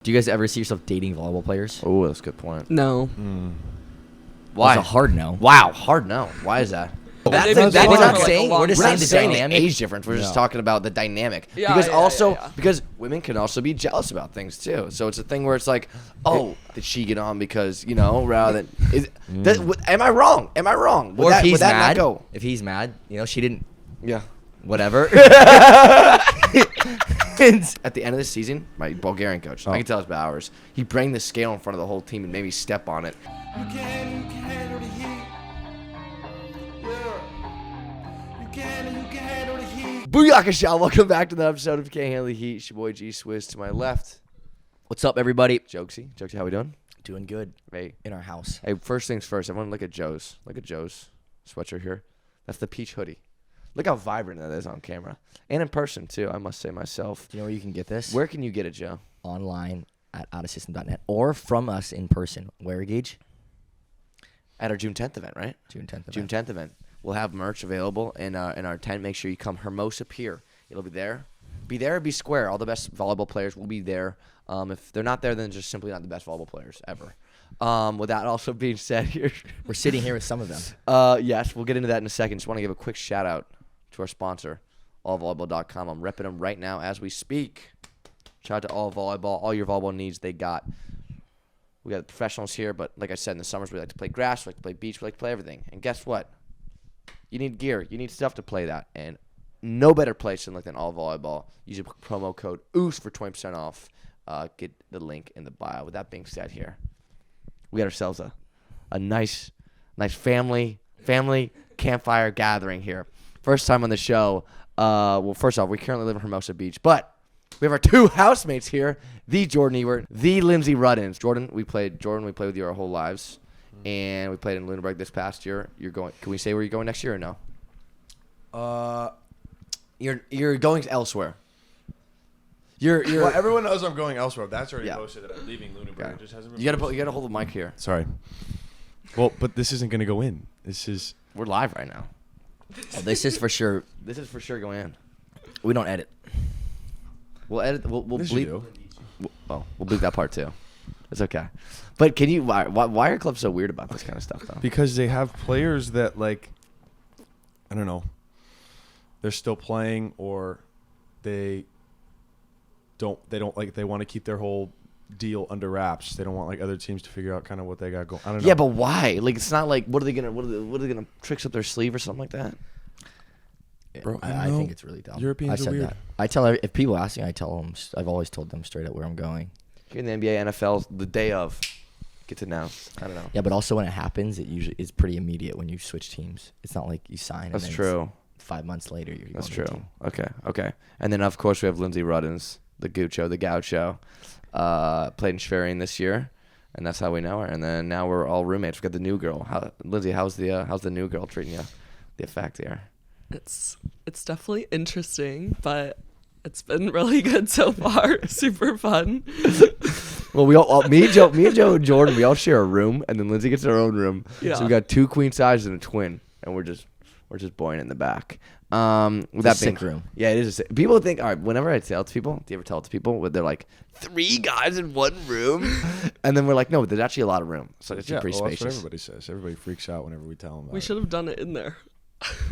Do you guys ever see yourself dating volleyball players? Oh, that's a good point. No. Why? That's a hard no. Wow, hard no. Why is that? We're We're not not the saying the dynamic. age difference. We're just talking about the dynamic. Yeah, Because women can also be jealous about things too. So it's a thing where it's like, oh, did she get on because, rather than am I wrong? Am I wrong? Or if he's that mad, not go? if he's mad, she didn't. Yeah. Whatever. At the end of the season, my Bulgarian coach, I can tell it's about hours. He bring the scale in front of the whole team and made me step on it. You can handle the heat. Yeah. You can handle the heat. Booyaka, y'all. Welcome back to the episode of Can't Handle the Heat. It's your boy G Swiss to my left. What's up, everybody? Jokesy, how we doing? Doing good. Hey. In our house. Hey, first things first, everyone look at Joe's. Look at Joe's sweatshirt here. That's the peach hoodie. Look how vibrant that is on camera. And in person, too, I must say myself. Do you know where you can get this? Where can you get it, Joe? Online at outofsystem.net or from us in person. Where, Gage? At our June 10th event, right? June 10th event. June 10th event. We'll have merch available in our tent. Make sure you come Hermosa Pier. It'll be there. Be there or be square. All the best volleyball players will be there. If they're not there, then just simply not the best volleyball players ever. With that also being said here. We're sitting here with some of them. Yes, we'll get into that in a second. Just want to give a quick shout out to our sponsor, allvolleyball.com. I'm repping them right now as we speak. Shout out to All Volleyball. All your volleyball needs they got. We got professionals here, but like I said, in the summers, we like to play grass, we like to play beach, we like to play everything. And guess what? You need gear. You need stuff to play that. And no better place than All Volleyball. Use a promo code OOS for 20% off. Get the link in the bio. With that being said here, we got ourselves a nice family campfire gathering here. First time on the show. Well, first off, we currently live in Hermosa Beach, but we have our two housemates here, the Jordan Ewert, the Lindsey Ruddins. Jordan, we played with you our whole lives, and we played in Luneberg this past year. Can we say where you're going next year or no? You're going elsewhere. Well, everyone knows I'm going elsewhere. That's already Yeah. posted that I'm leaving Luneberg. Okay. It just hasn't been You posted. gotta hold the mic here. Sorry. Well, but this isn't going to go in. We're live right now. Oh, this is for sure. This is for sure going in. We don't edit. We'll edit. We'll Yes, bleep. you do. We'll bleep that part too. It's okay. But can you? Why are clubs so weird about this kind of stuff though? Because they have players that, I don't know, they're still playing, or they want to keep their whole deal under wraps. They don't want other teams to figure out kind of what they got going. I don't know. Yeah, but why? It's not what are they gonna tricks up their sleeve or something like that? Bro, I think it's really dumb. Europeans I are said weird. that. I tell if people ask me, I tell them. I've always told them straight up where I'm going. Here in the NBA, NFL, the day of, get to know. I don't know. Yeah, but also when it happens, it's pretty immediate when you switch teams. It's not like you sign. That's and then true. 5 months later, you're. That's going to true. a team. Okay. And then of course we have Lindsey Ruddins, the Gaucho. Played in Schwerin this year, and that's how we know her. And then now we're all roommates. We got the new girl. Lindsey, how's the new girl treating you? The effect here. It's definitely interesting, but it's been really good so far. Super fun. Well, me and Joe and Jordan, we all share a room, and then Lindsay gets her own room. Yeah. So we got 2 queen sizes and a twin, and we're just boying in the back. With It's that a sick room. Yeah, it is. People think, all right, whenever I tell it to people, do you ever tell it to people? They're like, 3 guys in 1 room, and then we're like, no, there's actually a lot of room, so it's pretty That's what spacious. everybody says. Everybody freaks out whenever we tell them about We should have done it in there.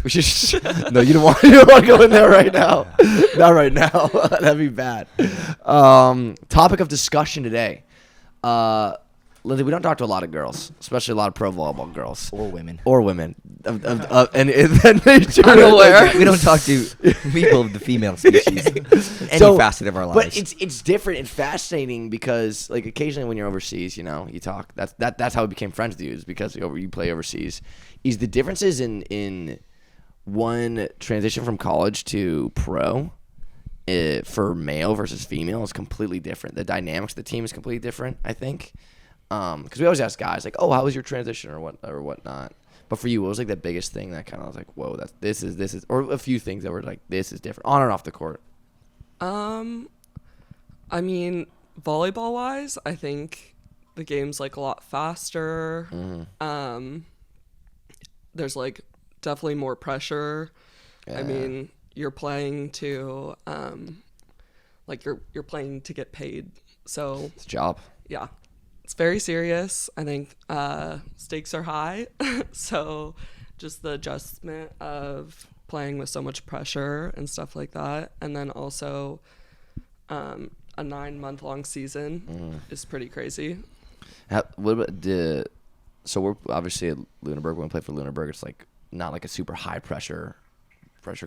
We should. No, you don't want to go in there right now. Not right now. That'd be bad. Topic of discussion today. Lindsay, we don't talk to a lot of girls, especially a lot of pro volleyball girls Or women. and then they I'm aware. We don't talk to people of the female species in any facet of our lives. But it's different and fascinating because occasionally when you're overseas, you talk. That's how we became friends with you, is because you play overseas. Is the differences in one transition from college to pro for male versus female is completely different. The dynamics of the team is completely different, I think. Because we always ask guys how was your transition or whatnot. But for you, what was the biggest thing that kind of was whoa, this is, or a few things that were this is different on and off the court? I mean, volleyball wise, I think the game's a lot faster. Mm-hmm. There's definitely more pressure. Yeah. I mean, you're playing to you're playing to get paid. So It's a job. yeah, it's very serious. I think stakes are high. So just the adjustment of playing with so much pressure and stuff like that. And then also a 9-month-long season is pretty crazy. What about so we're obviously at Luneberg. When we play for Luneberg, it's like not like a super high pressure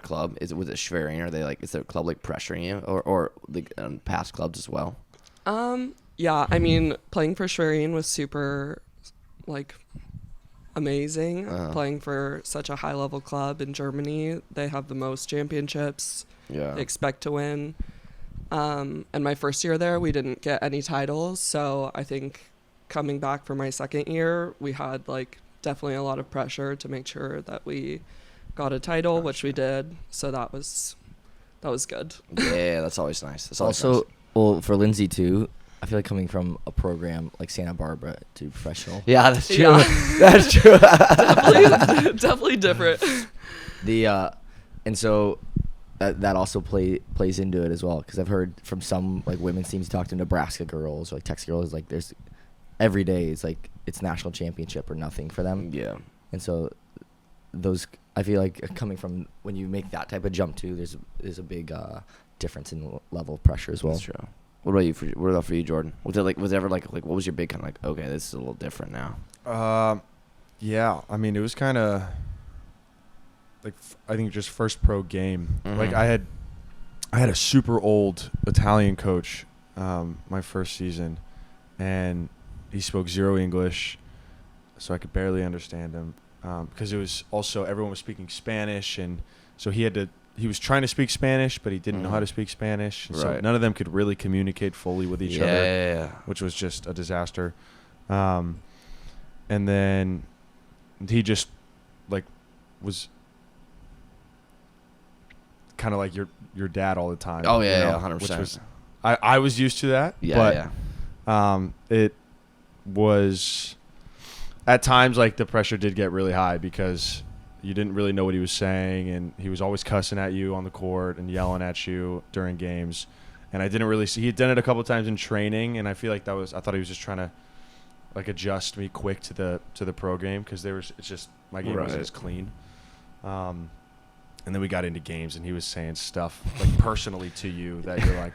club. Was it Schwerin? Are they like, is the club like pressuring you or like past clubs as well? Yeah, I mean, playing for Schwerin was super, like, amazing. Playing for such a high-level club in Germany. They have the most championships. Yeah. They expect to win. And my first year there, we didn't get any titles. So I think coming back for my second year, we had, like, definitely a lot of pressure to make sure that we got a title, which we did. So that was good. Yeah, that's always nice. That's always Also, nice. well, for Lindsey too, I feel like coming from a program like Santa Barbara to professional. Yeah, that's true. Yeah. That's true. Definitely different. And so that also plays into it as well, because I've heard from some like women's teams talk to Nebraska girls or like Texas girls, like there's every day it's like it's national championship or nothing for them. Yeah. And so those, I feel like coming from when you make that type of jump too, there's a big difference in level of pressure as well. That's true. What about you? What about for you, Jordan? Was it ever like what was your big kind of like? Okay, this is a little different now. Yeah. I mean, it was kind of like I think just first pro game. Mm-hmm. Like I had a super old Italian coach my first season, and he spoke zero English, so I could barely understand him. Because it was also everyone was speaking Spanish, and so he was trying to speak Spanish, but he didn't know how to speak Spanish. And so Right. none of them could really communicate fully with each other, Yeah. which was just a disaster. And then he just like was kind of like your dad all the time. Oh yeah, you know, 100%. Which was I was used to that. Yeah, but it was at times like the pressure did get really high because you didn't really know what he was saying, and he was always cussing at you on the court and yelling at you during games. And I didn't really see. He had done it a couple times in training, and I feel like I thought he was just trying to like adjust me quick to the pro game, because it's just my game wasn't as clean. And then we got into games, and he was saying stuff like personally to you that you're like,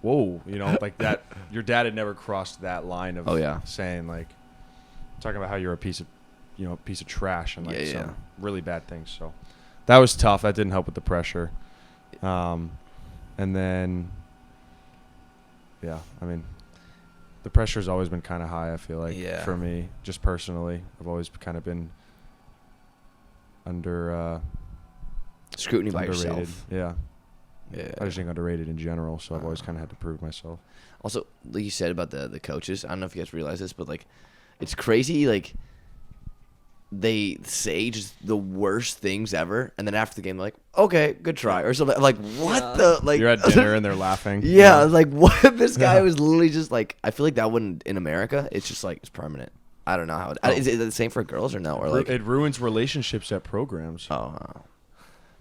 whoa, you know, like that. Your dad had never crossed that line of saying like, talking about how you're a piece of trash and like some really bad things. So that was tough. That didn't help with the pressure. And then, yeah, I mean, the pressure's always been kind of high, I feel like, for me, just personally. I've always kind of been under scrutiny by underrated. yourself. Yeah. Yeah. I just think underrated in general, so I've always kind of had to prove myself. Also, like you said about the coaches, I don't know if you guys realize this, but like, it's crazy. Like, they say just the worst things ever, and then after the game, they're like, "Okay, good try," or something. Like, what the like? You're at dinner and they're laughing. Yeah, like what if this guy was literally just like? I feel like that wouldn't in America. It's just like it's permanent. I don't know how. Is it the same for girls or no? Or like it ruins relationships at programs. Oh,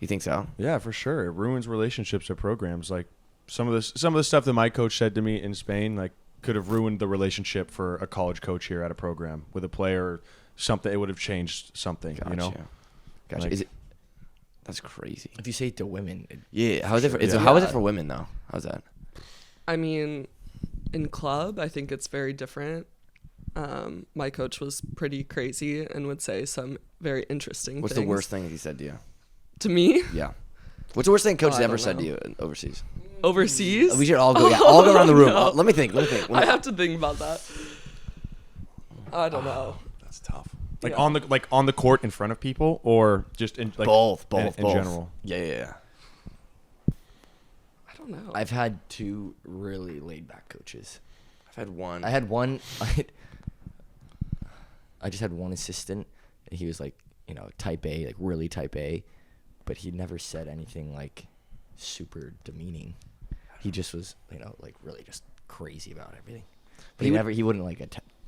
you think so? Yeah, for sure. It ruins relationships at programs. Like some of the stuff that my coach said to me in Spain, like could have ruined the relationship for a college coach here at a program with a player. Or something, it would have changed something. Gotcha. You know. Gotcha. Like, Is it? That's crazy. If you say it to women, Yeah. How is it? Yeah. How is it for women though? How's that? I mean, in club, I think it's very different. My coach was pretty crazy and would say some very interesting What's things. the worst thing he said to you? To me? Yeah. What's the worst thing coach Oh, has I ever don't said know. to you overseas? Overseas? We should all go. Yeah, all go around the room. No. Let me think. I have to think about that. I don't know. That's tough. Like Yeah. on the court in front of people, or just in like both. in general. Yeah. I don't know. I've had two really laid back coaches. I've had one. I had one. I just had one assistant. And he was like, type A, like really type A, but he never said anything like super demeaning. He just was, like really just crazy about everything. But he wouldn't like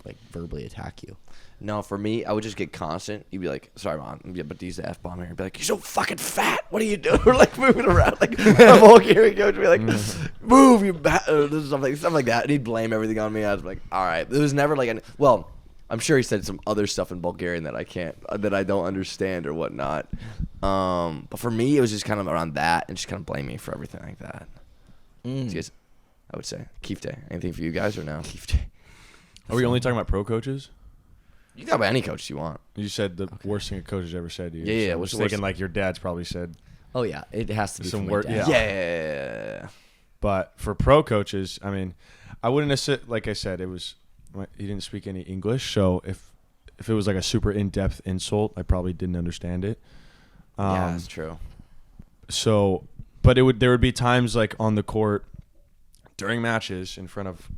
like verbally attack you. No, for me, I would just get constant. You'd be like, sorry, Mom, I'm about to use the F-bomb here. You'd be like, you're so fucking fat. What are you doing? We're like moving around. Like, I'm walking here and coach would be like, move, you stuff like that. And he'd blame everything on me. I was like, all right. There was never like, well, I'm sure he said some other stuff in Bulgarian that I don't understand or whatnot. But for me, it was just kind of around that and just kind of blame me for everything like that. So yes, I would say, Kifte. Anything for you guys or no? Kifte. Are we only talking about pro coaches? You can talk about any coach you want. You said the worst thing a coach has ever said to you. Yeah, so yeah. I was thinking like your dad's probably said. Oh yeah, it has to be Some from word- my dad. Yeah. But for pro coaches, I mean, I wouldn't have said, like I said, he didn't speak any English, so if it was like a super in-depth insult, I probably didn't understand it. Yeah, that's true. So, but there would be times like on the court during matches in front of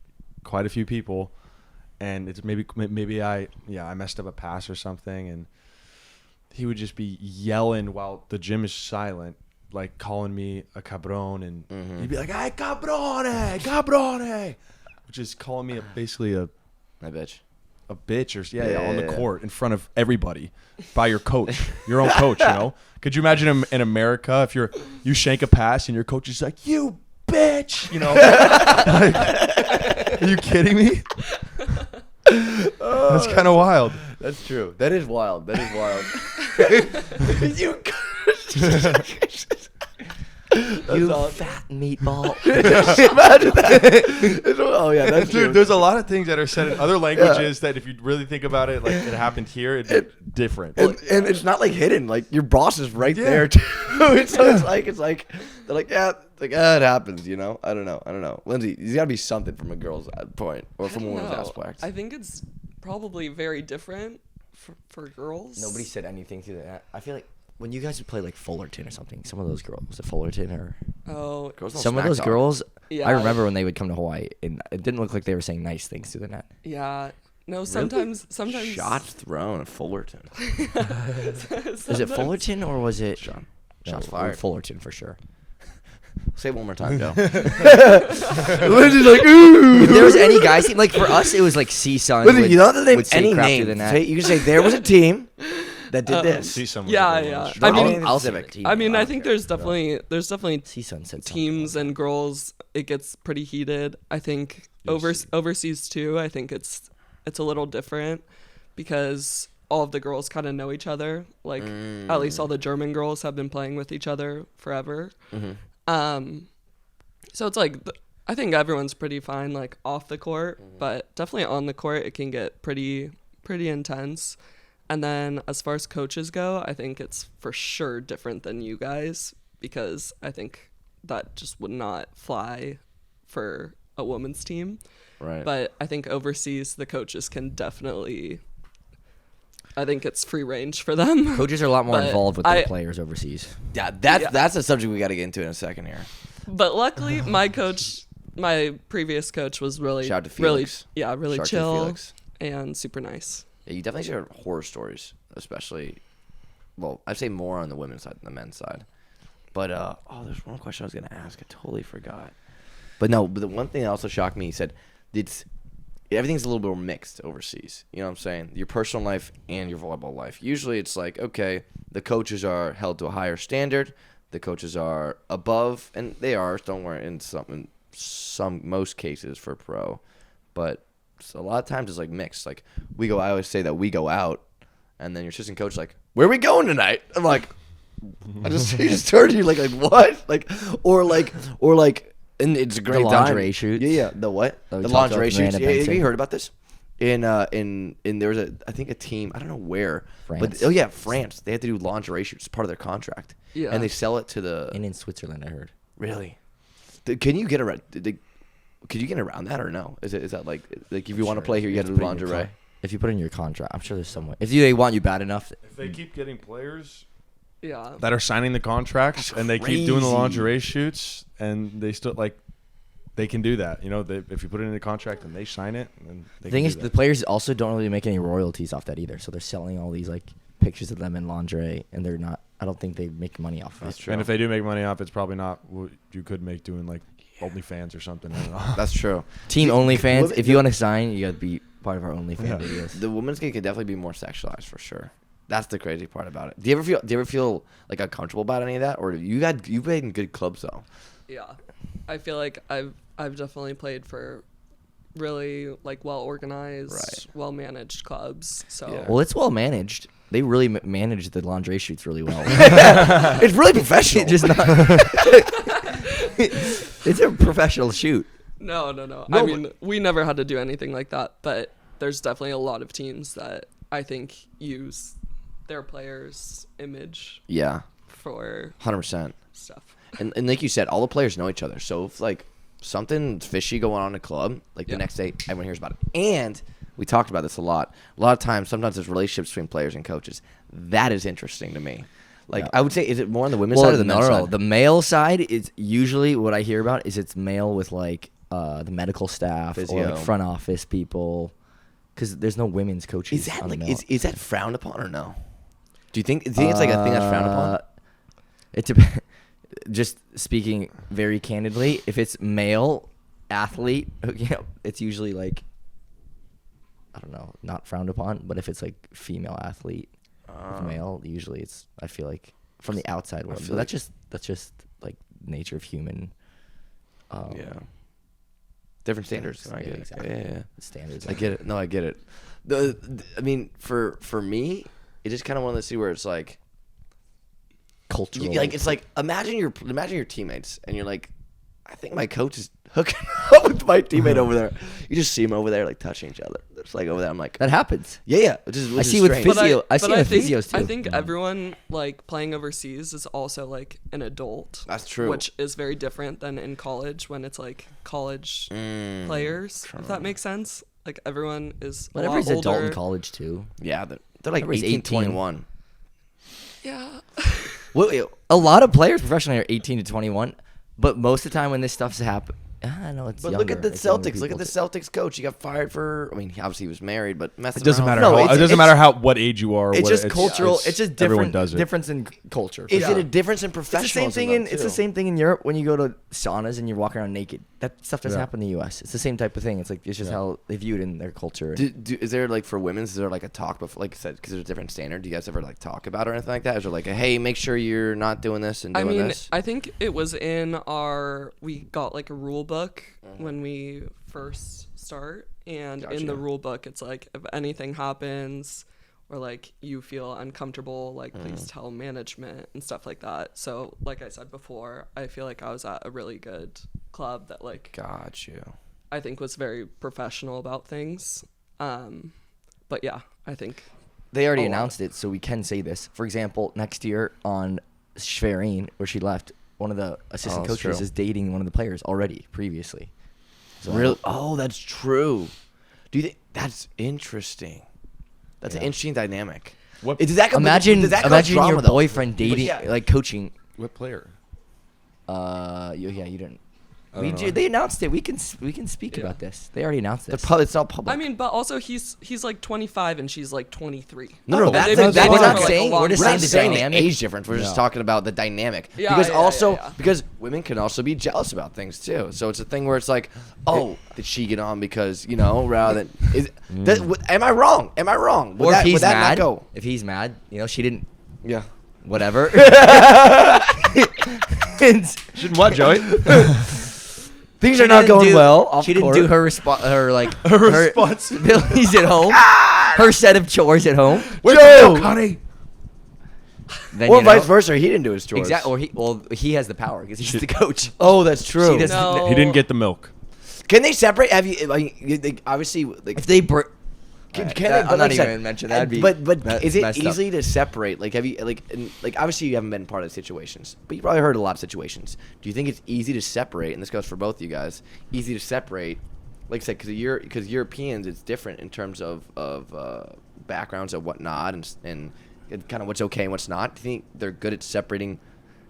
quite a few people, and it's maybe I messed up a pass or something, and he would just be yelling while the gym is silent, like calling me a cabron, and he'd be like, "Hey, cabrone," which is calling me basically a bitch. A bitch or on the court in front of everybody by your coach, your own coach, you know? Could you imagine in America if you shank a pass and your coach is like, "You bitch," you know? Like, are you kidding me? That's kind of wild. That's true. That is wild. You fat meatball. imagine that. Oh yeah, that's true. Dude, there's a lot of things that are said in other languages that if you really think about it, like it happened here, it'd be different. And it's not like hidden. Like your boss is right there too. It's like they're like, yeah, it happens. You know. I don't know. Lindsay, there's got to be something from a girl's point or from a woman's aspect. I think it's probably very different for girls. Nobody said anything to that. I feel like when you guys would play like Fullerton or something, some of those girls, was it Fullerton or Oh, some of those girls, Yeah. I remember when they would come to Hawaii, and it didn't look like they were saying nice things to the net. yeah. No, sometimes Shots thrown at Fullerton. Was it Fullerton or was it Shots fired. Fullerton for sure. Say it one more time, Joe. Lindsay's like, ooh. If there was any guys, like for us, it was like C-Sun. Lindsay, you don't have to name would say any crap to name. the net. You can say there was a team that did this. See someone. Yeah. I I mean, mean, I'll say the team. I mean, I think don't there's definitely C-Sun said something. teams and girls. It gets pretty heated. I think overseas too. I think it's a little different because all of the girls kind of know each other. Like at least all the German girls have been playing with each other forever. So it's like I think everyone's pretty fine like off the court, but definitely on the court it can get pretty intense. And then as far as coaches go, I think it's for sure different than you guys because I think that just would not fly for a women's team. Right. But I think overseas the coaches can definitely I think it's free range for them. Coaches are a lot more But involved with their players overseas. Yeah, that's a subject we got to get into in a second here. But luckily my previous coach was really Shout out to Felix. really Shout out to chill Felix. and super nice. Yeah, you definitely share horror stories, especially. Well, I'd say more on the women's side than the men's side. But there's one question I was gonna ask. I totally forgot. But the one thing that also shocked me, he said, everything's a little bit more mixed overseas. You know what I'm saying? Your personal life and your volleyball life. Usually, it's like okay, the coaches are held to a higher standard. The coaches are above, and they are somewhere in most cases for pro, but. So a lot of times it's like mixed. Like I always say that we go out, and then your assistant coach is like, "Where are we going tonight?" I'm like, he just turned to you like what? Or and it's a great The time. lingerie shoots. Yeah. The what? Oh, we The talked lingerie about shoots. random Yeah, have fencing. you heard about this? In there was I think a team, I don't know where. France. But France. They had to do lingerie shoots as part of their contract. Yeah. And they sell it to the And in Switzerland, I heard. Really? Can you get around? Could you get around that or no? Is that like if you want to play here, you have to do lingerie? If you put it in your contract, I'm sure there's some way. If they want you bad enough, If they keep getting players Yeah. that are signing the contracts and they keep doing the lingerie shoots and they still they can do that. You know, if you put it in the contract and they sign it, then they the thing can is, do the that. players also don't really make any royalties off that either. So they're selling all these like pictures of them in lingerie, and they're not. I don't think they make money off of it. true. And if they do make money off, it's probably not what you could make doing like OnlyFans or something. I don't know. That's true. Team See, OnlyFans. women- If you want to sign, you gotta be part of our OnlyFans videos. The women's game could definitely be more sexualized for sure. That's the crazy part about it. Do you ever feel like uncomfortable about any of that, or you played in good clubs though? Yeah, I feel like I've definitely played for really like well organized, Right. well managed clubs. So Yeah. Well, it's well managed. They really manage the lingerie shoots really well. It's really professional. Just not. It's a professional shoot. no. No, I mean, we never had to do anything like that, but there's definitely a lot of teams that I think use their players' image Yeah, for 100%. stuff. And like you said, all the players know each other. So if like something fishy going on in a club, like the next day everyone hears about it. And we talked about this a lot. A lot of times, sometimes there's relationships between players and coaches. That is interesting to me. Like I would say, is it more on the women's side or the men's side? The male side is usually what I hear about is it's male with like the medical staff or Physio. like front office people, because there's no women's coaches. Is that on the like male. is that frowned upon or no? Do you think it's like a thing that's frowned upon? It depends. Just speaking very candidly, if it's male athlete, it's usually like, I don't know, not frowned upon. But if it's like female athlete with male, usually it's, I feel like from the outside world. feel But like- that's just like nature of human. Yeah. Different standards. I Yeah, get it. exactly. Yeah. Standards. I get it. No, I get it. I mean, for me, it's just kind of one of those things where it's like, Cultural. like it's like imagine your teammates, and you're like, I think my coach is hooking up with my teammate over there. You just see them over there like touching each other. It's like over there. I'm like, that happens. yeah, which is I see with strange. physio. I see but with think, physios too. I think everyone like playing overseas is also like an adult. That's true. Which is very different than in college when it's like college players. If that makes sense. Like everyone is But a lot everybody's older. adult in college too. Yeah, they're like Everybody's 18, 18. 21. Yeah. Wait, A lot of players professionally are 18 to 21, but most of the time when this stuff's happened, I know it's. but younger. look at the It's younger Celtics. Look at the people. Celtics coach. He got fired for. I mean, obviously he was married, but messing It doesn't around. matter. No, How, it's- it doesn't it's- matter how what age you are. or It's what, just cultural. It's just everyone different. does it. Difference in culture. Is it a difference in It's the professionalism? same thing in. though, It's the too? same thing in Europe when you go to saunas and you're walking around naked. That stuff doesn't Yeah. happen in the U.S. It's the same type of thing. It's like it's just how they view it in their culture. Is there like for women's? Is there like a talk before? Like I said, because there's a different standard. Do you guys ever like talk about it or anything like that? Is there like a hey, make sure you're not doing this and I doing mean, this? I think it was in we got like a rule book when we first start. And in the Gotcha. rule book, it's like, if anything happens or like you feel uncomfortable, like please tell management and stuff like that. So like I said before, I feel like I was at a really good club that like Got you. I think was very professional about things. But yeah, I think They already a lot. announced it, so we can say this. For example, next year on Schwerin, where she left, one of the assistant that's coaches true. is dating one of the players already previously. So Really? Oh, that's true. Do you think that's interesting? That's an interesting dynamic. What- Does that Imagine, does that cause imagine drama, your though? boyfriend dating, yeah. like coaching. What player? You didn't. I don't know. They announced it. We can speak about this. They already announced this. It's all public. I mean, but also he's like 25 and she's like 23. No, And that's they've been that's dating not for, like, a saying- long we're just We're time. not the saying the dynamic. age difference. We're just talking about the dynamic. Yeah, because yeah, also yeah. because women can also be jealous about things too. So it's a thing where it's like, oh, did she get on because rather than am I wrong? Am I wrong? or if he's would that mad, not go? if he's mad, she didn't. Yeah. Whatever. Shouldn't what, Joey? Things She are not didn't going do- well. Off She didn't court. do her responsibilities at home. Her set of chores at home. Where's the milk, honey? Then, Or vice versa. He didn't do his chores. Exactly. Or he has the power because he's the coach. Oh, that's true. She doesn't- No. He didn't get the milk. Can they separate? Have you? Obviously, like If they break. Can Alright, they, that- but I'm not like I even said, gonna mention that. That'd be but me- is it messed up. easy to separate? Like, have you like obviously you haven't been part of the situations, but you probably heard a lot of situations. Do you think it's easy to separate? And this goes for both of you guys. Easy to separate, like I said, because Europeans, it's different in terms of backgrounds and whatnot, and kind of what's okay and what's not. Do you think they're good at separating?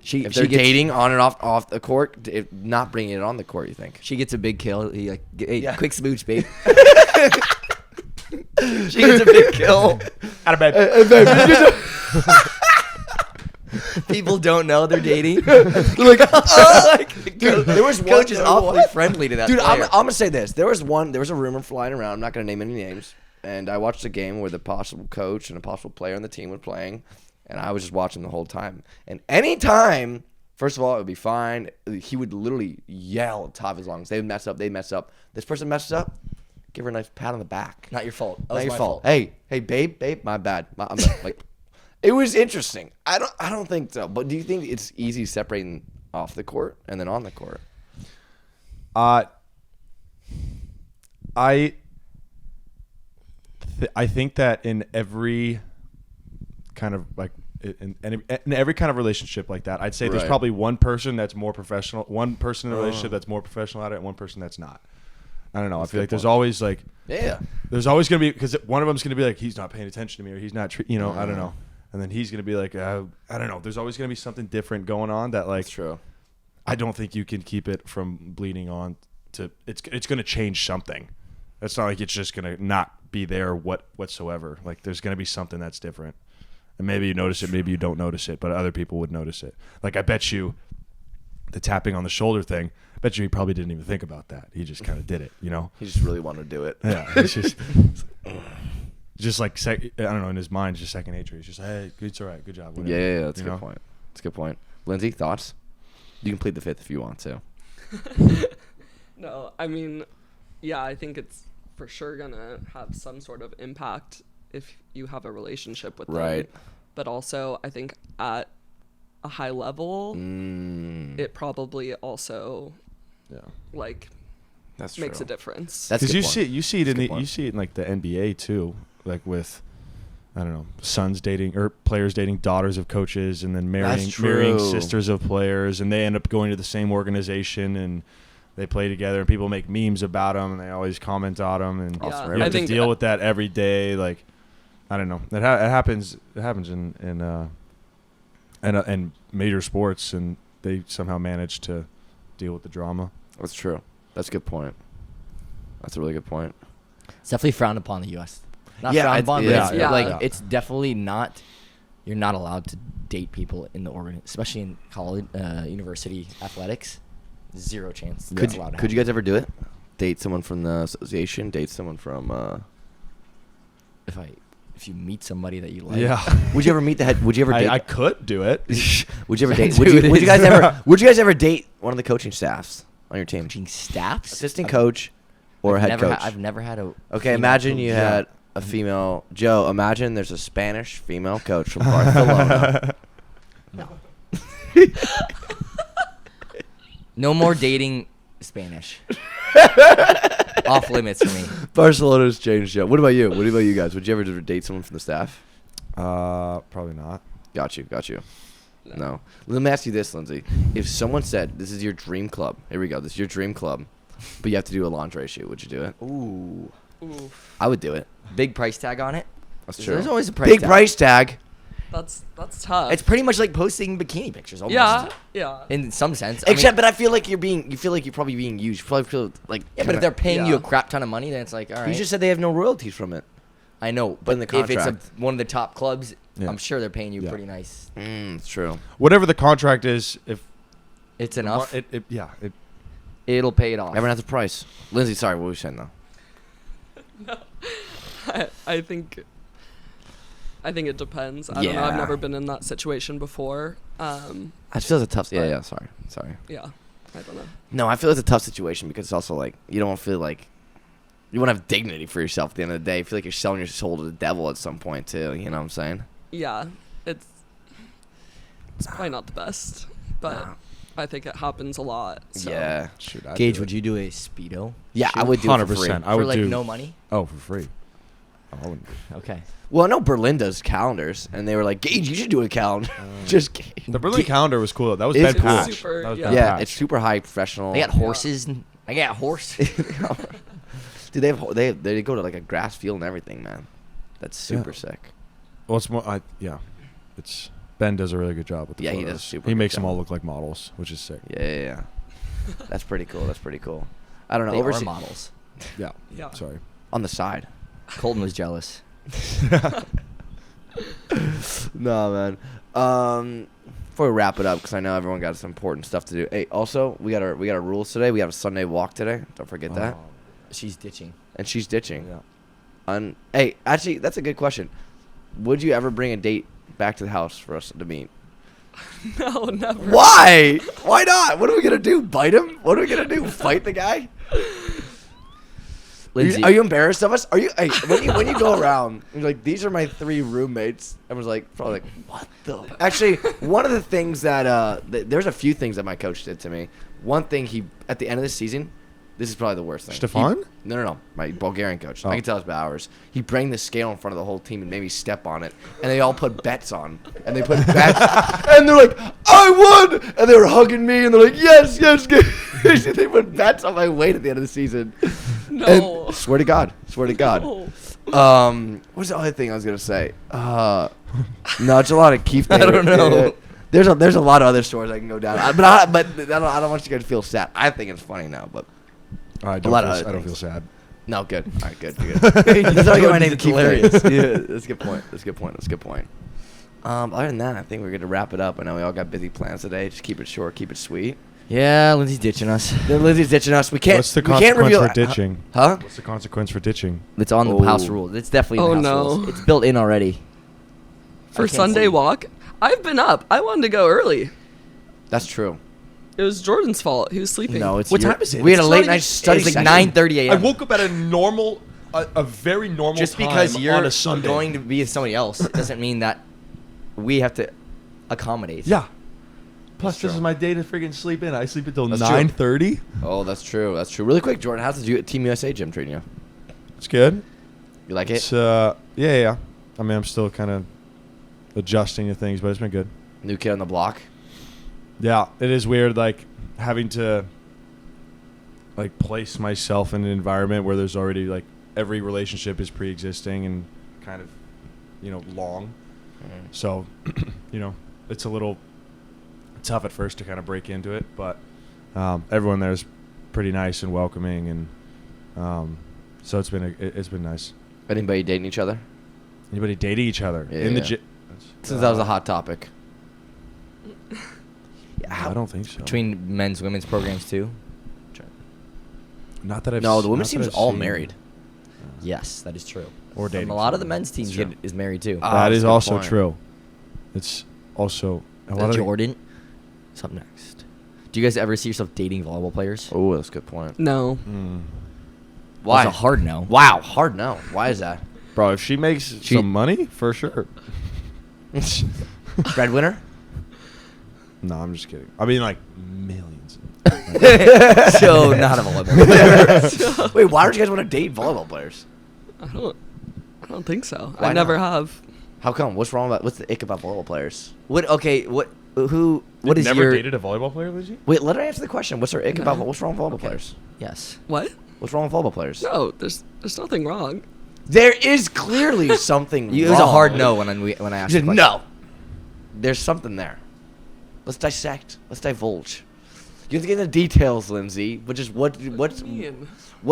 If they're dating on and off the court, not bringing it on the court, you think? She gets a big kill. He like, hey, Yeah. quick smooch, babe. She gets a big kill. Out of bed. People don't know they're dating. They're like, Like, Dude, there was one. Coach is awfully friendly to that Dude, I'm player. gonna say this. There was a rumor flying around. I'm not gonna name any names. And I watched a game where the possible coach and a possible player on the team were playing, and I was just watching the whole time. And anytime, first of all, it would be fine. He would literally yell at the top of his lungs. They'd mess up. This person messes up. Give her a nice pat on the back. Not your fault. That Not was your my fault. Hey, babe, my bad. I'm like, it was interesting. I don't think so. But do you think it's easy separating off the court and then on the court? I think that in every kind of like in every kind of relationship like that, I'd say there's Right. probably one person that's more professional, one person in a relationship that's more professional at it, and one person that's not. I don't know. I feel like there's always like there's always gonna be, because one of them's gonna be like, he's not paying attention to me, or he's not I don't know, and then he's gonna be like, I don't know. There's always gonna be something different going on that, like, That's true. I don't think you can keep it from bleeding on to it's gonna change something. It's not like it's just gonna not be there whatsoever. Like, there's gonna be something that's different, and maybe you notice it, maybe you don't notice it, but other people would notice it. Like, I bet you the tapping on the shoulder thing, I bet you he probably didn't even think about that. He just kind of did it, you know? He just really wanted to do it. Yeah, it's just like I don't know, in his mind, it's just second nature. He's just, hey, it's all right, good job. Whatever. Yeah, that's a You good know? point. That's a good point. Lindsay, thoughts? You can plead the fifth if you want to. No, I mean, yeah, I think it's for sure gonna have some sort of impact if you have a relationship with Right. them. But also, I think at a high level, it probably also like That's makes true. a difference. That's a Because good you point. see it That's a good point. you see it in like the NBA too, like with, I don't know, sons dating or players dating daughters of coaches, and then marrying That's marrying true. sisters of players, and they end up going to the same organization and they play together, and people make memes about them, and they always comment on them, and Yeah, you I have to think deal with that every day. Like, I don't know, it happens in major sports, and they somehow manage to deal with the drama. That's true. That's a good point. That's a really good point. It's definitely frowned upon in the U.S. Not Yeah, frowned it's- upon, yeah, but it's yeah. like Yeah. it's definitely not. You're not allowed to date people in the especially in college, university athletics. Zero chance. Could That's allowed to you happen. guys ever do it? Date someone from the association? Date someone from? If you meet somebody that you like, Would you ever meet the head? Would you ever date? I could do it. Would you ever date? That's Would who you, it would you is. guys ever? Would you guys ever date one of the coaching staffs on your team? coaching staffs, Assistant coach or a head coach? I've never had a. Okay, female imagine coach. you had a female. Joe, imagine there's a Spanish female coach from Barcelona. No. No more dating Spanish. Off limits for me. Barcelona's changed, Joe. What about you? What about you guys? Would you ever date someone from the staff? Probably not. Got you. No. Let me ask you this, Lindsay. If someone said, this is your dream club. Here we go. This is your dream club. But you have to do a lingerie shoot. Would you do it? Ooh, Oof. I would do it. big price tag on it. That's true. There's always a price Big tag. price tag. That's tough. It's pretty much like posting bikini pictures. Almost. yeah. In some sense. But I feel like you feel like you're probably being used. You probably feel like. Yeah, but if they're paying you Yeah. a crap ton of money, then it's like, all right. You just said they have no royalties from it. I know, but in the if it's contract. one of the top clubs, Yeah. I'm sure they're paying you Yeah. pretty nice. It's true. Whatever the contract is, if It's enough. It'll pay it off. Everyone has a price. Lindsay, sorry, what were you saying though? I think it depends. I don't know. I've Yeah. never been in that situation before. I feel it's a tough. Yeah. Sorry. Yeah. I don't know. No, I feel it's a tough situation because it's also like you don't feel like you want to have dignity for yourself at the end of the day. I feel like you're selling your soul to the devil at some point too. You know what I'm saying? Yeah. It's probably not the best, but Nah. I think it happens a lot. So. Yeah. shoot, I'd Gage, do would it. you do a Speedo? Yeah, I would do it for free. 100%. I For would like do no money? Oh, for free. Oh, I wouldn't. Okay. Well, I know Berlin does calendars, and they were like, "Gage, you should do a calendar." Just Gage. The Berlin calendar was cool. That was It's Ben cool. Patch. Super, That was yeah. Ben Yeah, Patch. it's super high professional. They got horses. I got a horse. Dude, they go to like a grass field and everything, man. That's super sick. Well, it's more. It's Ben does a really good job with the Yeah, he photos. does super He good makes them job. all look like models, which is sick. Yeah. That's pretty cool. I don't know. They are Overseas models. Yeah. Yeah. Sorry. on the side. Colton was jealous. No, man. Before we wrap it up, because I know everyone got some important stuff to do. Hey, also we got our rules today. We have a Sunday walk today. Don't forget that. She's ditching. And she's ditching. Yeah. Hey, actually, that's a good question. Would you ever bring a date back to the house for us to meet? No, never. Why? Why not? What are we gonna do? Bite him? What are we gonna do? Fight the guy? Lindsay, Are you embarrassed of us? Are you? Hey, when you go around, you're like, these are my 3 roommates. Everyone's like, probably like, what the? Actually, one of the things that there's a few things that my coach did to me. One thing at the end of the season, this is probably the worst thing. Stefan? No. My Bulgarian coach. Oh. I can tell it's about hours. He bring the scale in front of the whole team and made me step on it. And they all put bets on. And they put bets. And they're like, I won! And they were hugging me. And they're like, yes. They put bets on my weight at the end of the season. No. And swear to God. No. What's the other thing I was going to say? No, it's a lot of Keith. I don't know. There's a lot of other stories I can go down. But I don't want you guys to feel sad. I think it's funny now, but. I A lot of don't other feel things. sad. No, good. All right, good. That's how I get my name. It's Keith hilarious. Yeah, that's a good point. That's a good point. Other than that, I think we're going to wrap it up. I know we all got busy plans today. Just keep it short, keep it sweet. Yeah, Lindsay's ditching us. Then Lindsay's ditching us. We can't. What's the we can't consequence reveal for ditching? Huh? What's the consequence for ditching? It's on the Oh. house rules. It's definitely in the house Oh, no. rules. It's built in already. For can't Sunday see. walk, I've been up. I wanted to go early. That's true. It was Jordan's fault. He was sleeping. No, it's What your- time is it? We had a It's late not night even- study It's like session. 9:30 I a.m. woke up at a very normal Just time because you're on a Sunday. going to be with somebody else doesn't mean that we have to accommodate. Yeah. Plus, true. this is my day to freaking sleep in. I sleep until That's true. 9:30. Oh, that's true. That's true. Really quick, Jordan, how's the Team USA gym treating you? It's good. You like it? It's yeah. I mean, I'm still kind of adjusting to things, but it's been good. New kid on the block? Yeah, it is weird, like having to like place myself in an environment where there's already like every relationship is pre-existing and kind of, long. So, it's a little tough at first to kind of break into it, but everyone there is pretty nice and welcoming, and so it's been nice. Anybody dating each other? Anybody dating each other in the Yeah. gym? Since that was a hot topic. I don't think so. Between men's, women's programs too. Not that I've No, the not women's that team is I've all seen. married. Yes, that is true. Or dating. A lot of the someone. men's teams That's true. is married too. Ah, That that's is a good also point. true. It's also a lot of the- Jordan. What's up next? Do you guys ever see yourself dating volleyball players? Oh, that's a good point. No. Why? That's a hard no. Wow, hard no. Why is that? Bro, if she makes some money, for sure. Breadwinner? No, I'm just kidding. I mean, like millions. So not a volleyball. Wait, why don't you guys want to date volleyball players? I don't think so. Why I never not? have. How come? What's wrong about? What's the ick about volleyball players? What? Okay. What? Who? What You've is never your? dated a volleyball player, Lizzie? Wait, let her answer the question. What's her ick about? No. What's wrong with volleyball players? Yes. What? What's wrong with volleyball players? No, there's nothing wrong. There is clearly something. It was a hard wrong. no when I asked. You the said question. no. There's something there. Let's dissect. Let's divulge. You have to get into details, Lindsay. But just what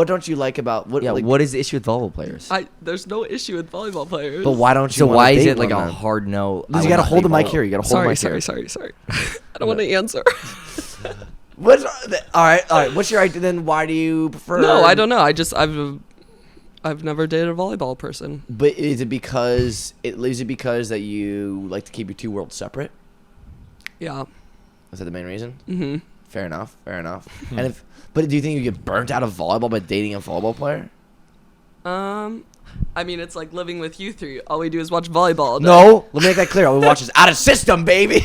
don't you like about what? Yeah. like- What is the issue with volleyball players? There's no issue with volleyball players. But why don't you? So wanna why is date it like one a then? hard no? Lindsay, you I will gotta not hold the date mic volleyball. here. You gotta hold the sorry, mic sorry, here. sorry. I don't want to answer. What's all right. What's your idea then? Why do you prefer? No, I don't know. I've never dated a volleyball person. But is it because that you like to keep your two worlds separate? Yeah. Is that the main reason? Mm-hmm. Fair enough. And but do you think you get burnt out of volleyball by dating a volleyball player? I mean, it's like living with you three. All we do is watch volleyball all day. No, let me make that clear. All we watch is Out of System, baby.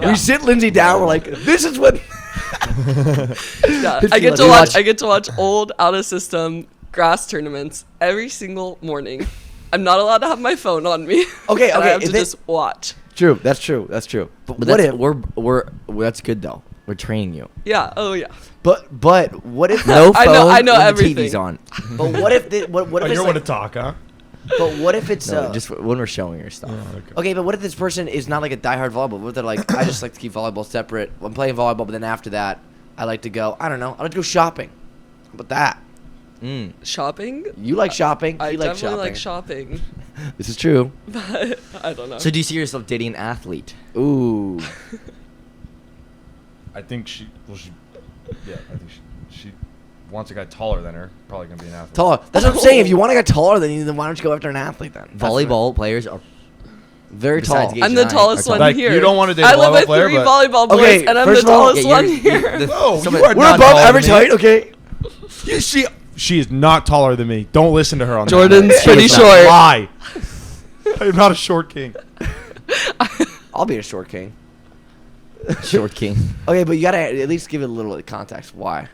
We sit Lindsay down. We're like, this is what. Yeah, If I you get let to me watch. watch- I get to watch old out of system grass tournaments every single morning. I'm not allowed to have my phone on me. Okay, and I okay, have to and then- just watch. True. That's true. But But what that's, if? we're that's good though. We're training you. Yeah. Oh yeah. But what if? No phone. I know when everything. The TV's on. But what if? What Oh, if? It's you're like, one to talk, huh? but what if it's? No, just when we're showing your stuff. Okay, but what if this person is not like a diehard volleyball? What if they're like, I just like to keep volleyball separate. I'm playing volleyball, but then after that, I like to go. I don't know. I like to go shopping. How about that? Shopping. You like shopping. I you like definitely shopping. like shopping, This is true. but I don't know. So do you see yourself dating an athlete? Ooh. I think she wants a guy taller than her. Probably gonna be an athlete. Taller. That's what I'm saying. If you want to get taller than you, then why don't you go after an athlete then? Volleyball players are Very besides tall. Gage I'm the and I, tallest are one tall. Like, here. you don't wanna date a I live volleyball with player, 3 but- volleyball boys, Okay, and I'm the first of all, tallest one you're- here. No, Some- you are We're not above taller average than me. height, okay? She is not taller than me. Don't listen to her on Jordan's that. pretty It's a short. Lie. I am not a short king. I'll be a short king. Short king. Okay, but you gotta at least give it a little context. Why?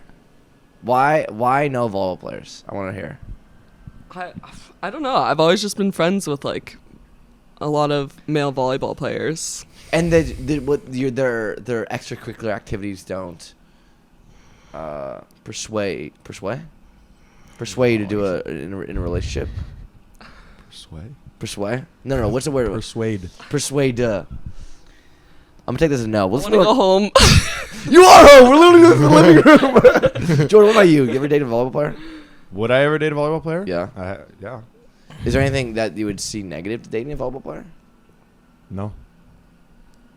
Why no volleyball players? I want to hear. I don't know. I've always just been friends with like a lot of male volleyball players. And their extracurricular activities don't persuade you to do in a relationship. Persuade? No. What's the word? Persuade. Persuade. I'm gonna take this as no. I Let's want to go home. You are home. We're literally in the living room. Jordan, what about you? You ever dated a volleyball player? Would I ever date a volleyball player? Yeah. Yeah. Is there anything that you would see negative to dating a volleyball player? No.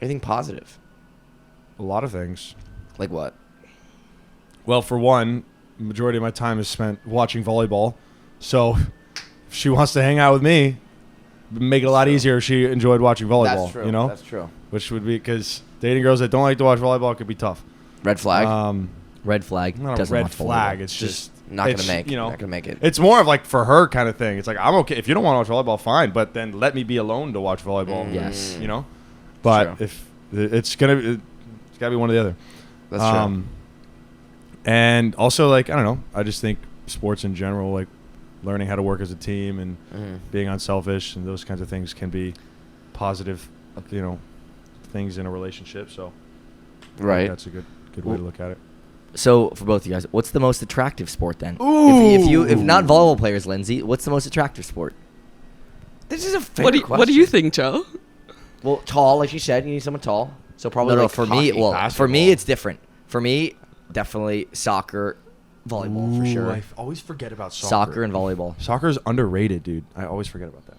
Anything positive? A lot of things. Like what? Well, for one, majority of my time is spent watching volleyball. So if she wants to hang out with me, make it a lot easier if she enjoyed watching volleyball. That's true. You know? That's true. Which would be because dating girls that don't like to watch volleyball could be tough. Red flag. Red flag. Not a Doesn't red watch flag. volleyball. It's just not it's, gonna make. You know, Not gonna make it. it's more of like for her kind of thing. It's like I'm okay if you don't want to watch volleyball, fine, but then let me be alone to watch volleyball. Yes. You know, but True. if it's gotta be one or the other. That's true. And also, like, I don't know. I just think sports in general, like learning how to work as a team and being unselfish and those kinds of things can be positive, you know, things in a relationship. So, I think Right. that's a good way to look at it. So for both of you guys, what's the most attractive sport then? If not volleyball players, Lindsay, what's the most attractive sport? This is a fair What do question. you think, Joe? Well, tall, like you said, you need someone tall. So probably No, like for hockey. me, well, for basketball. me it's different. For me, definitely soccer, volleyball for sure. I always forget about Soccer and volleyball. Soccer is underrated, dude. I always forget about that.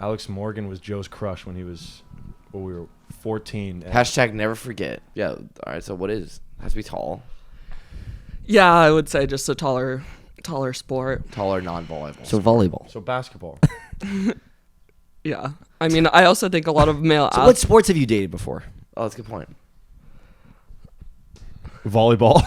Alex Morgan was Joe's crush when he was, when we were 14. Hashtag never forget. Yeah. All right. So what is? Has to be tall, Yeah, I would say just a taller sport. taller, non-volleyball. So volleyball. So basketball. Yeah. I mean, I also think a lot of male So what sports have you dated before? Oh, that's a good point. Volleyball.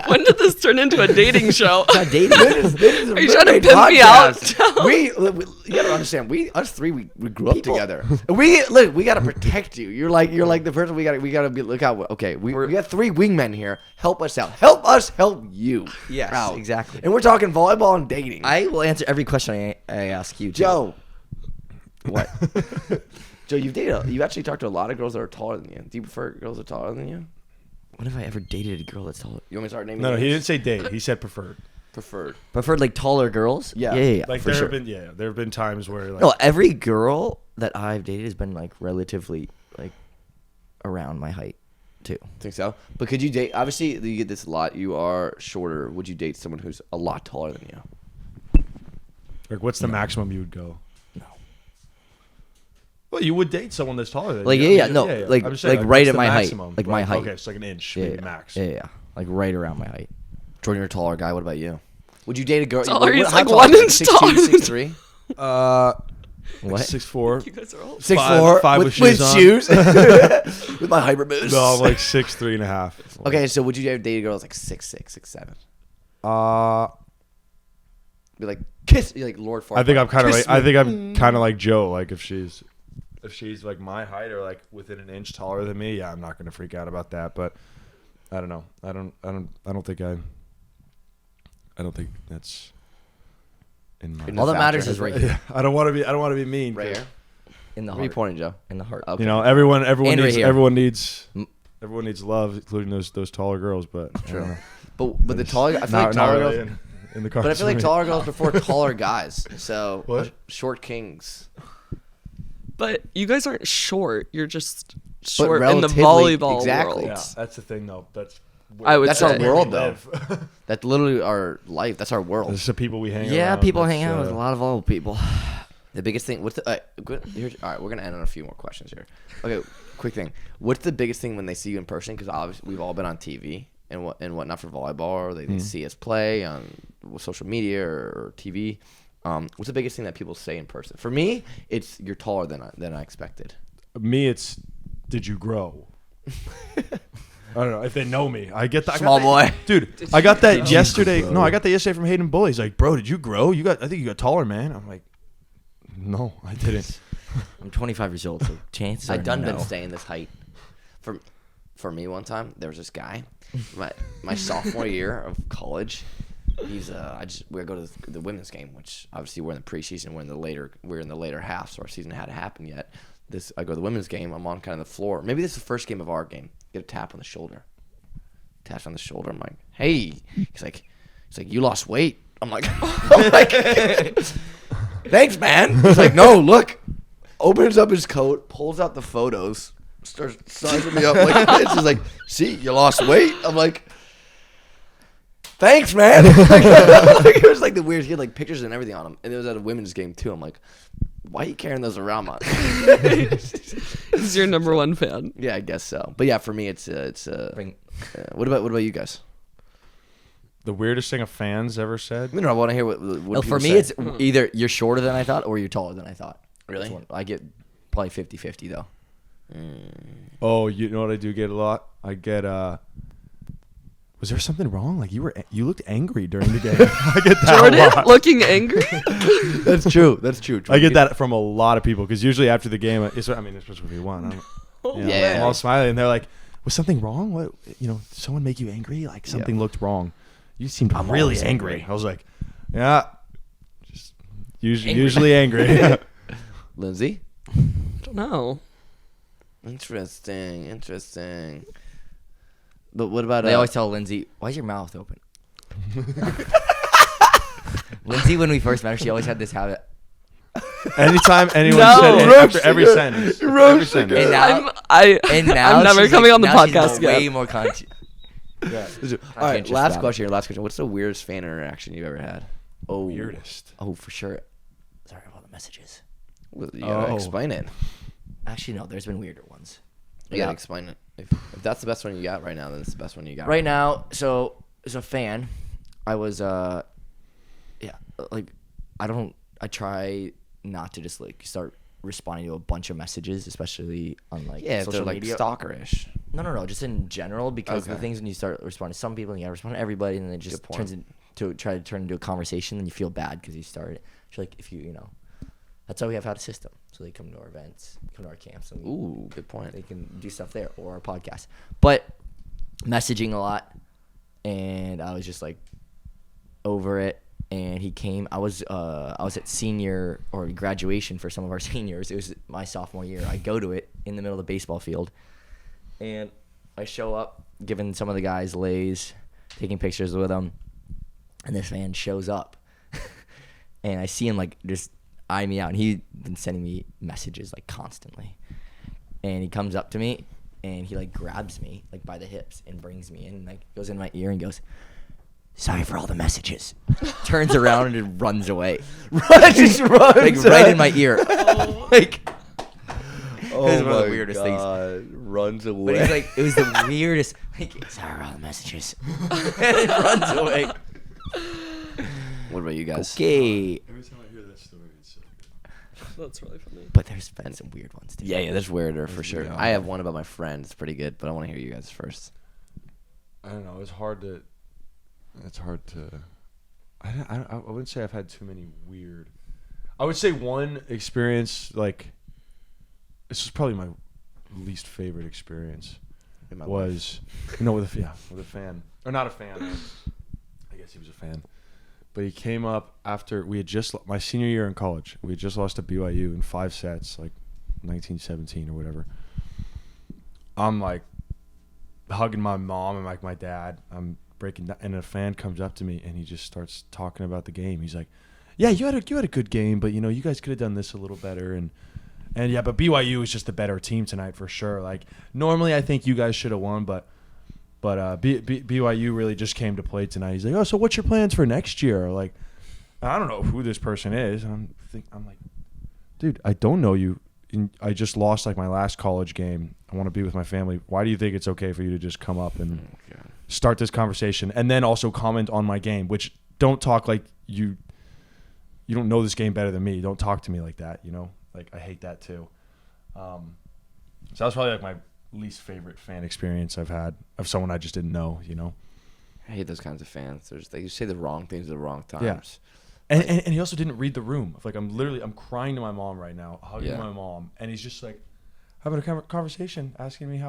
When did this turn into a dating show? It's not dating. Are you trying to pimp me out, Joe? We you gotta understand. Us three we grew up together. And we gotta protect you. You're like the person we gotta be look out. Okay, we got 3 wingmen here. Help us out. Help us help you. Yes, out. exactly. And we're talking volleyball and dating. I will answer every question I ask you, too. Joe. What? Joe, you've actually talked to a lot of girls that are taller than you. Do you prefer girls that are taller than you? When have I ever dated a girl that's taller? You want me to start naming No, he names? didn't say date. He said preferred. Preferred. Preferred like taller girls? Yeah. Yeah, Like for there sure. have been times where like No, every girl that I've dated has been like relatively like around my height too. Think so? But could you date? Obviously, you get this a lot. You are shorter. Would you date someone who's a lot taller than you? like what's the maximum you would go? No. Well, you would date someone that's taller than Like you. yeah, no, like I'm just saying, like right what's at the my maximum? height, like my height. Okay, it's like an inch, Yeah, maybe yeah, max. yeah, like right around my height. Jordan, you're a taller guy. What about you? Would you date a girl? Taller, he's how like tall 1 are you? inch 6'2", taller than 6'3"? What? 6'4". You guys are all 6'4", Five with with shoes shoes, on. with my hyper boost. No, I'm like 6'3" and a half. Okay, so would you ever date a girl that's like 6'6", 6'7"? Be like kiss, you're like Lord Farquaad. I think I'm kind of Kiss like I me. think I'm kind of like Joe. Like if she's like my height or like within an inch taller than me, yeah, I'm not gonna freak out about that. But I don't know. I don't think that's in my. In All the that matters factor. is right here Yeah, I don't want to be mean. right 'cause, here. in the Where are you heart. pointing, Joe? In the heart. Okay. You know, everyone And right needs here. everyone needs Mm. love, including those taller girls. But I don't know. But the taller, I feel like Not taller really girls. in the But I feel like conversation. taller girls prefer taller guys. So What? short kings. But you guys aren't short. You're just short in the relatively- volleyball exactly. world. Yeah, that's the thing though. That's I would That's say. our world, though. live. That's literally our life. That's our world. This is the people we hang around. Yeah, people That's, hang out with a lot of old people. The biggest thing. What's the? All right, we're gonna end on a few more questions here. Okay, quick thing. What's the biggest thing when they see you in person? Because obviously we've all been on TV and whatnot for volleyball, or they see us play on social media or TV. What's the biggest thing that people say in person? For me, it's you're taller than I expected. Me, it's did you grow? I don't know if they know me. I get that. Small boy. Dude. I got that Did you yesterday. grow? No, I got that yesterday from Hayden Bull. He's like, bro, did you grow? I think you got taller, man. I'm like, no, I didn't. I'm 25 years old, so chances are I done no. been staying this height. For me, one time there was this guy, my sophomore year of college. He's we go to the women's game, which obviously we're in the preseason. We're in the later half, so our season hadn't happened yet. I go to the women's game. I'm on kind of the floor. Maybe this is the first game of our game. Get a tap on the shoulder. Taps on the shoulder. I'm like, hey. He's like, you lost weight. I'm like, thanks, man. He's like, no, look. Opens up his coat, pulls out the photos, starts sizing me up like this. He's like, see, you lost weight. I'm like, thanks, man. It was like the weirdest. He had like pictures and everything on him, and it was at a women's game too. I'm like, why are you carrying those around, man? He's your number one fan. Yeah, I guess so. But yeah, for me, it's what about you guys? The weirdest thing a fan's ever said? I want to hear what No, for people me, say. it's either you're shorter than I thought or you're taller than I thought. Really? That's one. I get probably 50-50 though. Oh, you know what I do get a lot? I get was there something wrong? Like you looked angry during the game. I get that a Jordan lot. looking angry. That's true. That's true. I get that from a lot of people because usually after the game, it's supposed to be one. Yeah. I'm all smiling and they're like, "Was something wrong? What? Did someone make you angry? Like something looked wrong? You seemed really always angry." angry. I was like, "Yeah, just usually angry." Lindsay? Don't know. Interesting. But what about They always tell Lindsay, "Why's your mouth open?" Lindsay, when we first met her, she always had this habit. Anytime anyone No. said it, after every sentence, And now, I'm never she's coming on the now she's podcast way again. more conscious. All right, conscientious last about question. Last question. What's the weirdest fan interaction you've ever had? Oh, weirdest. Oh, for sure. Sorry about the messages. Well, you gotta explain it. Actually, no. There's been weirder ones. You gotta explain it. If that's the best one you got right now, then it's the best one you got Right now, so as a fan, I was I try not to just like start responding to a bunch of messages, especially on like Yeah, if social they're like media. stalkerish. No, just in general, because the Okay. things when you start responding to some people and you gotta respond to everybody, and then it just Good point. turns into try to turn into a conversation, and you feel bad because you started. So like if that's why we have had a system. So they come to our events, come to our camps, and Ooh, good point. they can do stuff there or our podcast. But messaging a lot, and I was just like over it. And he came. I was at senior or graduation for some of our seniors. It was my sophomore year. I go to it in the middle of the baseball field, and I show up, giving some of the guys lays, taking pictures with them, and this man shows up, and I see him like just eye me out. And he'd been sending me messages like constantly, and he comes up to me, and he like grabs me like by the hips and brings me in, like goes in my ear and goes, "Sorry for all the messages." Turns around and runs away. Just runs. Like right in my ear. Like it was one of the my weirdest God. Runs things. away. But he's like, it was the weirdest. Like, "Sorry for all the messages." And it runs away. What about you guys? Okay. Every time I hear that story, it's so good. That's really funny. But there's been some weird ones too. Yeah, that's weirder for sure. weird. I have one about my friend. It's pretty good, but I want to hear you guys first. I don't know. It's hard to. I wouldn't say I've had too many weird. I would say one experience, like, this is probably my least favorite experience, In my was, with a fan. Or not a fan. I guess he was a fan. But he came up after we had my senior year in college. We had just lost to BYU in 5 sets, like 1917 or whatever. I'm like hugging my mom and like my dad. I'm breaking down, and a fan comes up to me and he just starts talking about the game. He's like, "Yeah, you had a good game, but you guys could have done this a little better, and yeah, but BYU is just a better team tonight for sure. Like normally, I think you guys should have won, but BYU really just came to play tonight." He's like, "Oh, so what's your plans for next year?" Like, I don't know who this person is. And I'm like, dude, I don't know you. I just lost like my last college game. I want to be with my family. Why do you think it's okay for you to just come up and start this conversation and then also comment on my game? Which don't talk like you don't know this game better than me. Don't talk to me like that. You know, like I hate that too. So that was probably like my least favorite fan experience I've had of someone I just didn't know. You know, I hate those kinds of fans. They say the wrong things at the wrong times. Yeah. And he also didn't read the room. Like I'm crying to my mom right now, hugging my mom, and he's just like having a conversation, asking me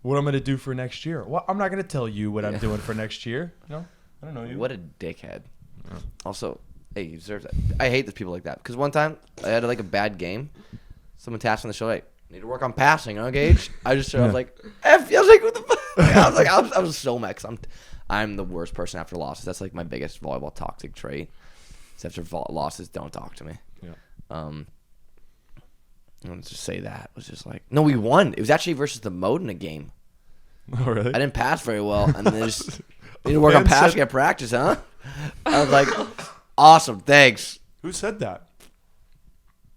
what I'm gonna do for next year. Well, I'm not gonna tell you what I'm doing for next year. You know, I don't know you. What a dickhead. Yeah. Also, hey, he deserves that. I hate those people like that. Because one time I had like a bad game. Someone tapped me on the shoulder, like, need to work on passing, huh, Gage? I was like, F. I was like, what the fuck? I was so mad. 'Cause I'm the worst person after losses. That's like my biggest volleyball toxic trait. After losses, don't talk to me. Yeah. Let's just say that. It was just like, no, we won. It was actually versus the Modena game. Oh, really? I didn't pass very well, and they just need to work on passing at practice, huh? I was like, awesome, thanks. Who said that?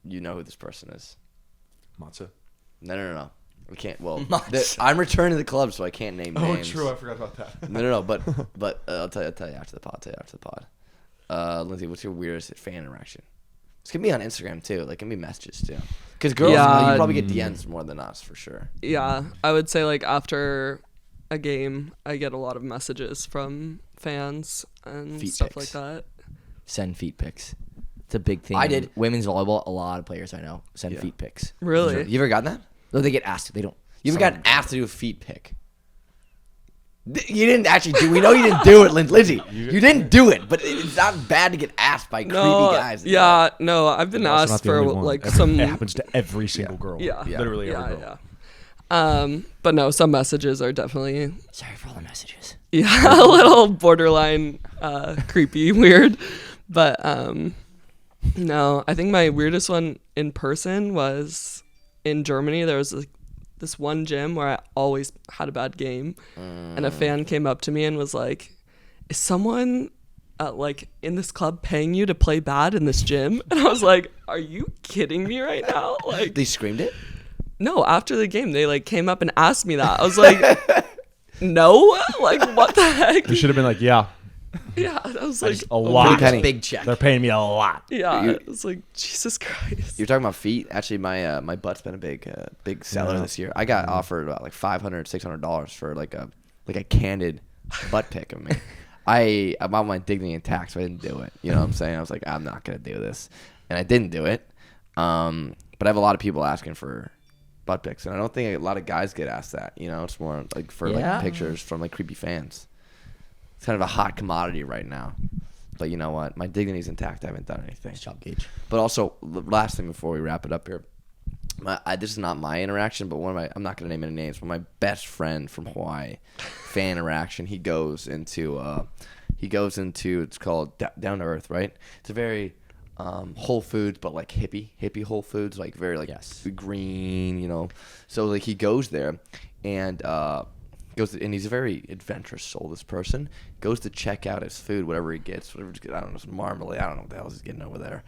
You know who this person is. Matza. No. We can't. Well, I'm returning to the club, so I can't name names. Oh, true. I forgot about that. No. But I'll tell you after the pod. Lindsay, what's your weirdest fan interaction? This can be on Instagram too. Like, can be messages too. Because girls, you probably get DMs more than us for sure. Yeah, I would say like after a game, I get a lot of messages from fans and Feet stuff pics. like that. Send feet pics. It's a big thing. I did. Women's volleyball, a lot of players I know send feet pics. Really? You ever gotten that? No, they get asked. They don't. You ever gotten asked to do a feet pic? You didn't actually do. We know you didn't do it, Lindsay. You didn't do it, but it's not bad to get asked by creepy guys. Yeah, no, I've been asked for like some. It happens to every single girl. Yeah. Literally every Yeah, girl. yeah. But no, some messages are definitely Sorry for all the messages. a little borderline creepy, weird. But no, I think my weirdest one in person was in Germany. There was this one gym where I always had a bad game, and a fan came up to me and was like, "Is someone like in this club paying you to play bad in this gym?" And I was like, "Are you kidding me right now?" Like, They screamed it? no, after the game they like came up and asked me that. I was like, "No, like what the heck?" You should have been like, yeah, Yeah, I was like, a lot. Big check. They're paying me a lot. yeah, it was like, Jesus Christ. You're talking about feet. Actually, my butt's been a big seller this year. I got offered about like $500, $600 for like a candid butt pic of me. I'm on my dignity intact, so I didn't do it. You know what I'm saying? I was like, I'm not gonna do this, and I didn't do it. But I have a lot of people asking for butt pics, and I don't think a lot of guys get asked that. You know, it's more like for like pictures from like creepy fans. It's kind of a hot commodity right now. But you know what? My dignity's intact. I haven't done anything. Nice job, Gage. But also, the last thing before we wrap it up here, this is not my interaction, but I'm not going to name any names, but my best friend from Hawaii, fan interaction, he goes into, it's called Down to Earth, right? It's a very Whole Foods, but like hippie Whole Foods, like very like green, you know. So like he goes there and and he's a very adventurous soul, this person. Goes to check out his food, whatever he gets, I don't know, some marmalade, I don't know what the hell he's getting over there.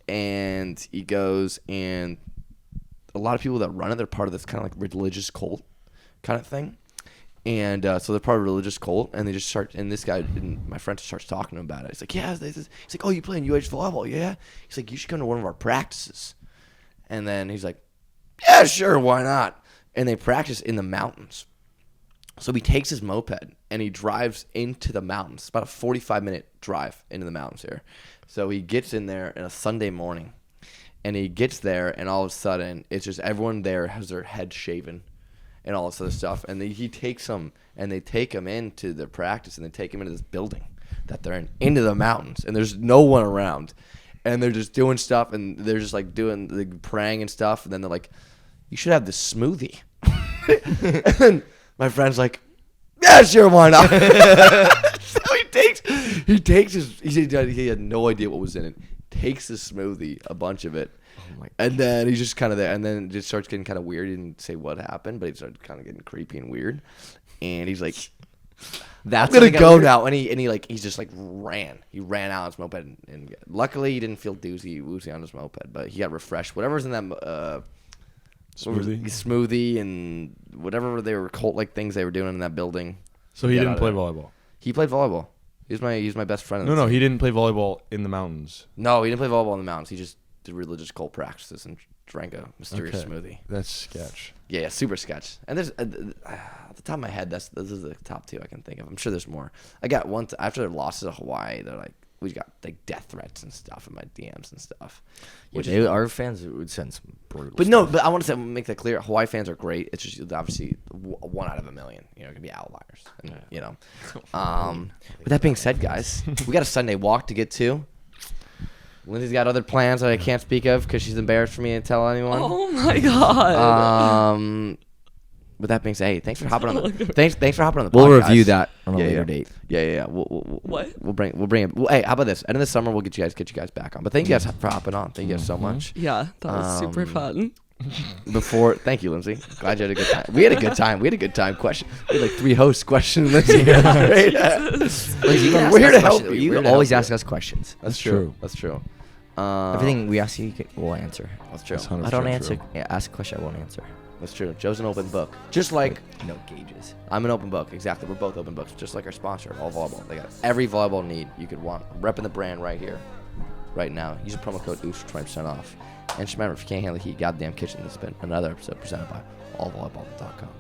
And he goes, and a lot of people that run it, they're part of this kind of like religious cult kind of thing. And so they're part of a religious cult, and they just start, and this guy, and my friend starts talking to him about it. He's like, yeah, he's like, oh, you play in volleyball, yeah? He's like, you should come to one of our practices. And then he's like, yeah, sure, why not? And they practice in the mountains. So he takes his moped and he drives into the mountains. It's about a 45-minute drive into the mountains here. So he gets in there on a Sunday morning, and he gets there, and all of a sudden, it's just everyone there has their head shaven and all this other stuff. And he takes them, and they take him into their practice, and they take him into this building that they're in, into the mountains, and there's no one around. And they're just doing stuff, and they're just like doing, like, praying and stuff, and then they're like, you should have this smoothie. And then my friend's like, yeah, sure, why not? So he takes he had no idea what was in it. Takes the smoothie, a bunch of it, and then he's just kind of there, and then it just starts getting kind of weird. He didn't say what happened, but he started kind of getting creepy and weird. And he's like, That's I'm gonna what I go got- now. And he like he's just like ran. He ran out on his moped, and luckily he didn't feel woozy on his moped, but he got refreshed. Whatever's in that smoothie and whatever they were cult like things they were doing in that building. So he Get didn't out of play there. volleyball. He played volleyball. He's my best friend. No, he didn't play volleyball in the mountains. No, he didn't play volleyball in the mountains. He just did religious cult practices and drank a mysterious Okay. smoothie. That's sketch. Yeah, super sketch. And there's at the top of my head, those are the top two I can think of. I'm sure there's more. I got one after their losses to Hawaii. They're like, we got like death threats and stuff in my DMs and stuff. Yeah, our fans would send some brutal. But no, but I want to make that clear. Hawaii fans are great. It's just obviously 1 out of a million. You know, it can be outliers. And, you know. With that being said, guys, we got a Sunday walk to get to. Lindsay's got other plans that I can't speak of because she's embarrassed for me to tell anyone. Oh my god. With that being said, hey, thanks for hopping on. Thanks for hopping on the. We'll podcast. review that on a Yeah, later yeah. date. Yeah. What? We'll bring it. Well, hey, how about this? End of the summer, we'll get you guys back on. But thank you guys for hopping on. Thank you guys so much. Yeah, that was super fun. Thank you, Lindsay. Glad you had a good time. We had a good time. We had like 3 hosts questioning Lindsay. Great. We're here to help you. You We're can here to always help ask you. us questions. That's true. That's true. Everything we ask you, we'll answer. That's true. That's 100% I don't answer. true. Yeah, ask a question, I won't answer. That's true. Joe's an open book. Just like No gauges. I'm an open book. Exactly. We're both open books. Just like our sponsor, All Volleyball. They got every volleyball need you could want. I'm repping the brand right here, right now. Use a promo code OOS for 20% off. And just remember, if you can't handle the heat, goddamn kitchen. This has been another episode presented by allvolleyball.com.